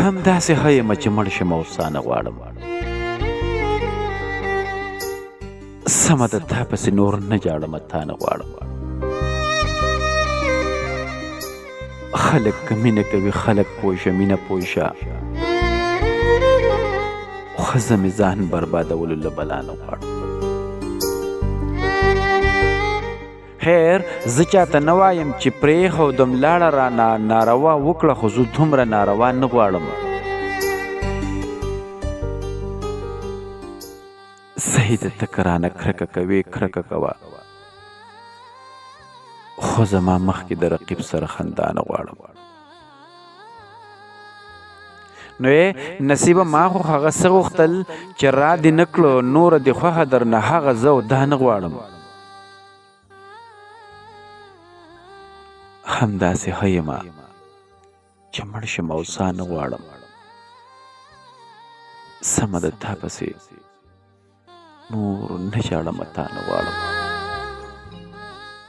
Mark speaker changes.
Speaker 1: همداسې ښه یم چې مړ شم او سا نه غواړم. سمه ده تا پسې نور نه جاړم تا نه غواړم. خلک که مینه کوي خلک پوه شه مینه پوه شه، خو زه مې ځان بربادولو له بلا نه غواړم. خیر زه چاته نه وایم چې پرېښودم لاړه رانه ناروا وکړه، خو زه دومره ناروا نه غواړم. صحیح ده ته که رانه کرکه کوې کرکه کوه، خو زما مخکې د رقیب سره خندا نه غواړم. نو نصیبه ما خو هغه څه غوښتل چې را دې نه کړو، نوره دې خوښه درنه هغه زه او دا نه غواړم. همداسې ښه یمه چې مړ شم او سا نه غواړم. سمه ده تا پسې نور نه ژاړم تا نه غواړم.